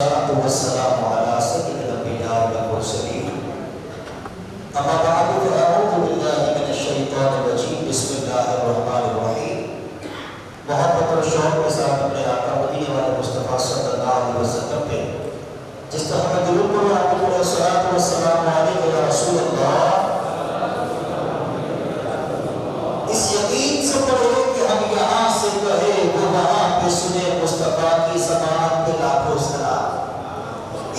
वस्सलामु अला सय्यिदिल अंबिया वल मुरसलीन अम्मा बअद फअऊज़ु बिल्लाहि मिनश शैतानिर रजीम बिस्मिल्लाहिर रहमानिर रहीम। मोहब्बत और शौक़ के साथ अपने आका मदीने वाले मुस्तफ़ा सल्लल्लाहु अलैहि वसल्लम पे जिस तरह हम दुरूद पढ़ो आपको सलातो वस्सलाम अलैका या रसूल अल्लाह, इस यकीन से पढ़ो कि हम यहाँ से कहे वो वहाँ पे सुने मुस्तफ़ा की ज़बान पे लाखों सलाम।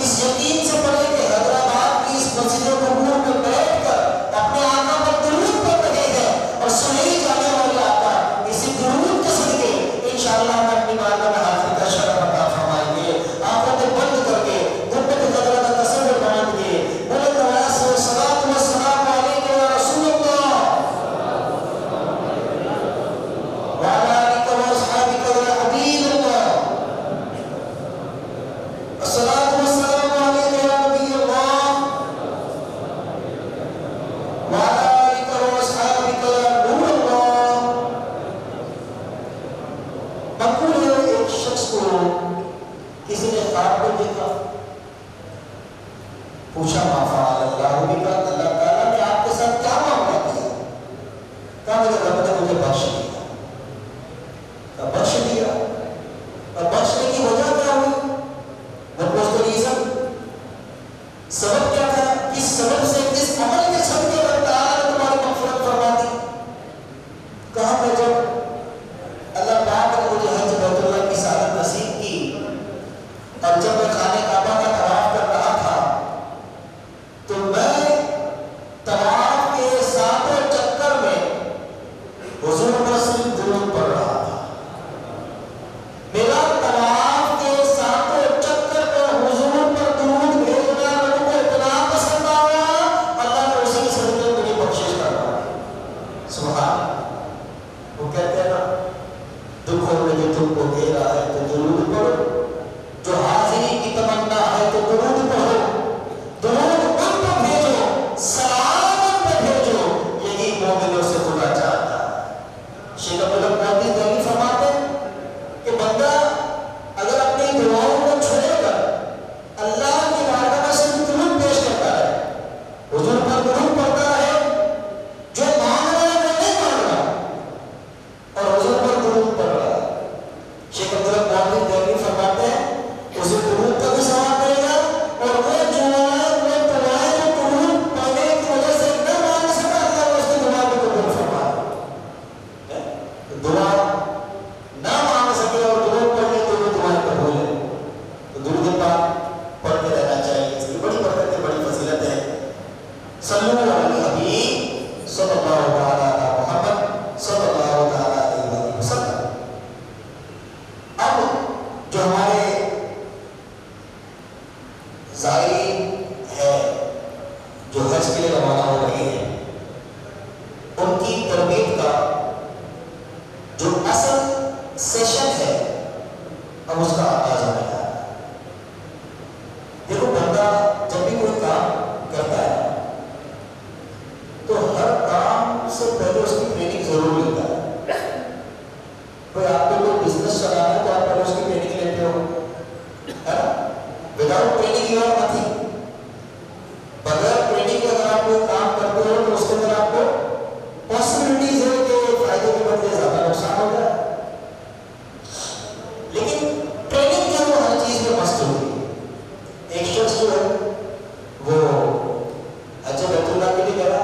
इस यकीन से पढ़े कि हैदराबाद की इस मस्जिद नूर में बैठकर अपने आका पर दुरूद पढ़ रहे हैं और सुने जाने वाले आका इसी दुरूद के सदके इंशाअल्लाह हम अपनी बारगाह में हाजिर का शरफ अता फरमाएंगे। आंखें बंद करके गुम्बद ख़ज़रा का तस्वीर बना दिए बुलंद आवाज़ से सलातो व सलाम अलैका या रसूल अल्लाह व अला आलिका व अस्हाबिका या हबीब अल्लाह। अस्सलातु वस्सलामु अलैका या नबी अल्लाह व अला आलिका व अस्हाबिका या नूर अल्लाह। मक़बूल है, एक शख्स को किसी ने ख्वाब में देखा, पूछा मा फ़अल अल्लाहु बिका, अल्लाह ताला ने आपके साथ क्या मामला किया? कहा मेरे रब ने मुझे बख्श दिया। कहा बख्श दिया? और बख्शने की वजह क्या हुई? What was the reason? सबब क्या था? किस सबब से, किस अमल के सदके अल्लाह ताला ने तुम्हारी मग़फ़िरत फरमा दी? कहा मैं जब अल्लाह पाक ने मुझे हज बैतुल्लाह की सआदत नसीब की और जब मैं खाने काबा का तवाफ कर रहा था तो मैं तवाफ के सातों चक्कर में हुज़ूर पर सिर्फ दुरूद पढ़ रहा था। मेरा तवाफ के सातों चक्कर में हुज़ूर पर दुरूद भेजना लोगों को इतना पसंद आया, अल्लाह ने उसी के सदके मुझे बख्शिश करवा दी। सुभान। वो कहते हैं ना, दुखों में जो तुमको दे रहा है तो दुरूद पढ़ो, जो हाजिरी की तमन्ना है तो दुरूद पढ़ो, दुरूद उन पर भेजो, सलाम उन पर भेजो, यही मोमिनों से खुदा चाहता है। शेख अब्दुल कादिर दिल्ली फरमाते हैं कि बंदा अगर अपनी दुआओं को छोड़कर अल्लाह की बारगाह में सिर्फ दुरूद पेश करता है, हुजूर पर दुरूद पढ़ता है, जो मांग रहा है वो नहीं मांग रहा और हुजूर पर दुरूद पढ़ रहा है, शेख अब्दुल कादिर दिल्ली फरमाते हैं उसे दुरूद का भी सवाब मिलेगा और वो दुआएं जो दुरूद पढ़ने की वजह से न मांग सका, अल्लाह उसकी दुआ को कबूल फरमाए। दुआ ना मांग सके और दुरूद पढ़ ले तो वो दुआएं कबूल है। तो दुरूद पाक पढ़ते रहना चाहिए, इसकी बड़ी बरकत है, बड़ी फजीलत है। सल्लल्लाहु अलैहि हबीब सल्लल्लाहु तआला अला मुहम्मद सल्लल्लाहु तआला अलैहि वसल्लम। अब जो हमारे ज़ायरीन है जो हज के लिए रवाना हो रहे हैं, उनकी तरबियत का जो असल सेशन है अब उसका आगाज होने लगा है। देखो, बंदा जब भी कोई काम करता है तो हर काम से पहले उसकी ट्रेनिंग जरूर लेता है। कोई आपको कोई बिजनेस चलाना है तो आप पहले उसकी ट्रेनिंग लेते हो, है ना? Without training you are nothing. बगैर ट्रेनिंग के अगर आप कोई काम करते हो तो उसके अंदर आपको पॉसिबिलिटीज है कि फायदे के बदले ज्यादा नुकसान हो जाए। लेकिन ट्रेनिंग जो है हर चीज में मस्त होगी। एक शख्स जो है वो हज बैतुल्लाह के लिए गया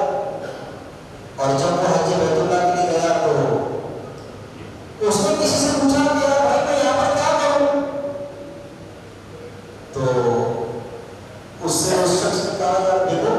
और जब वो हज बैतुल्लाह के लिए गया तो उसने किसी से पूछा कि यार भाई मैं यहाँ पर क्या करूँ? तो उससे उस शख्स ने कहा यार देखो,